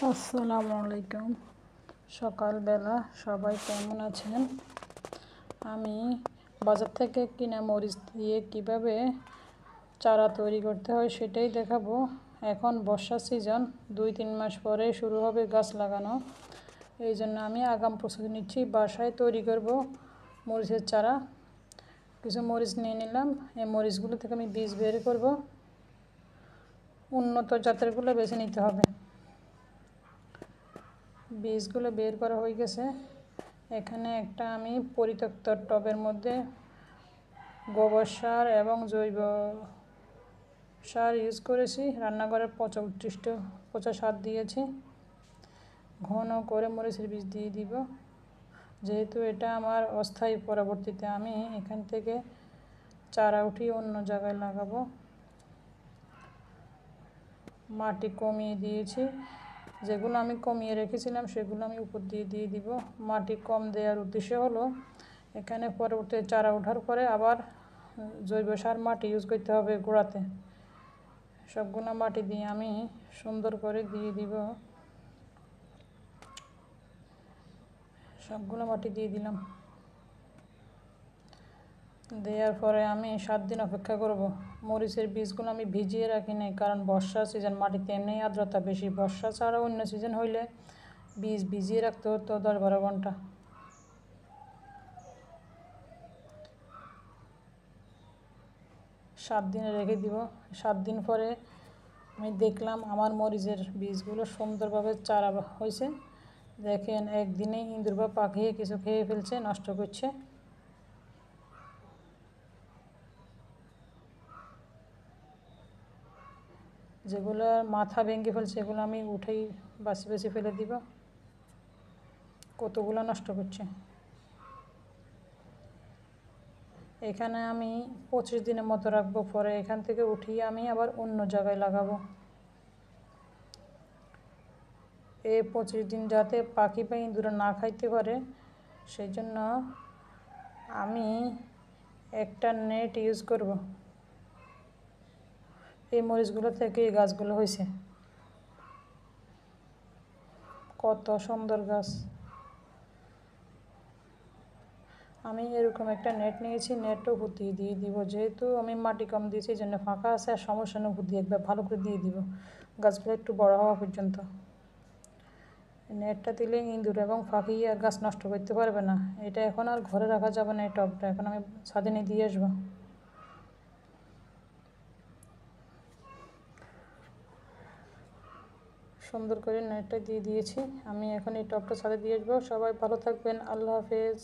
আসসালামু আলাইকুম। সকালবেলা সবাই কেমন আছেন? আমি বাজার থেকে কিনা মরিচ দিয়ে কিভাবে চারা তৈরি করতে হয় সেটাই দেখাবো। এখন বর্ষা সিজন, 2-3 মাস পরে শুরু হবে গাছ লাগানো। এই জন্য আমি আগাম প্রস্তুতি নিচ্ছি। বাসায় তৈরি করব মরিচের চারা। কিছু মরিচ নিয়ে নিলাম। এই মরিচগুলো থেকে আমি বীজ বের করব। উন্নত জাতেরগুলো বেছে নিতে হবে। বীজগুলো বের করা হয়ে গেছে। এখানে একটা আমি পরিত্যক্ত টবের মধ্যে গোবর সার এবং জৈব সার ইউজ করেছি। রান্নাঘরের পচা উৎকৃষ্ট পচা সার দিয়েছি। ঘন করে মরিচের বীজ দিয়ে দিব। যেহেতু এটা আমার অস্থায়ী, পরবর্তীতে আমি এখান থেকে চারা উঠিয়ে অন্য জায়গায় লাগাবো। মাটি কমিয়ে দিয়েছি। যেগুলো আমি কমিয়ে রেখেছিলাম সেগুলো আমি উপর দিয়ে দিব। মাটি কম দেওয়ার উদ্দেশ্য হলো এখানে পরবর্তীতে চারা ওঠার পরে আবার জৈব সার মাটি ইউজ করতে হবে গোড়াতে। সবগুলো মাটি দিয়ে আমি সুন্দর করে দিয়ে দিব। সবগুলো মাটি দিয়ে দিলাম। দেওয়ার পরে আমি 7 দিন অপেক্ষা করব। মরিচের বীজগুলো আমি ভিজিয়ে রাখি নাই, কারণ বর্ষা সিজন, মাটিতে এমনিই আর্দ্রতা বেশি। বর্ষা ছাড়া অন্য সিজন হইলে বীজ ভিজিয়ে রাখতে হতো 10-12 ঘন্টা। সাত দিনে রেখে দিব। 7 দিন পরে আমি দেখলাম আমার মরিচের বীজগুলো সুন্দরভাবে চারা হয়েছে। দেখেন, একদিনেই ইঁদুর বা পাখি কিছু খেয়ে ফেলছে, নষ্ট করছে। যেগুলো মাথা ভেঙে ফেলছে সেগুলো আমি উঠেই বাছি ফেলে দিব। কতগুলো নষ্ট করছে। এখানে আমি 25 দিনের মতো রাখবো। পরে এখান থেকে উঠিয়ে আমি আবার অন্য জায়গায় লাগাবো। এই 25 দিন যাতে পাখি বা ইঁদুরে না খাইতে পারে, সেই জন্য আমি একটা নেট ইউজ করব। এই মরিচগুলো থেকে এই গাছগুলো হয়েছে। কত সুন্দর গাছ। আমি এরকম একটা নেট নিয়েছি। নেটও উপর দিয়ে দিব। যেহেতু আমি মাটি কম দিয়েছি, এই জন্য ফাঁকা আছে, আর সমস্যা নেই, উপর দিয়ে একবার ভালো করে দিয়ে দিব গাছগুলো একটু বড় হওয়া পর্যন্ত। নেটটা দিলে ইঁদুর এবং পাখি আর গাছ নষ্ট করতে পারবে না। এটা এখন আর ঘরে রাখা যাবে না। এই টবটা এখন আমি ছাদে নিয়ে দিয়ে আসবো। সুন্দর করে নেটটা দিয়ে দিয়েছি। আমি এখন এই টবটা ছাদে দিয়ে আসবো। সবাই ভালো থাকবেন। আল্লাহ হাফেজ।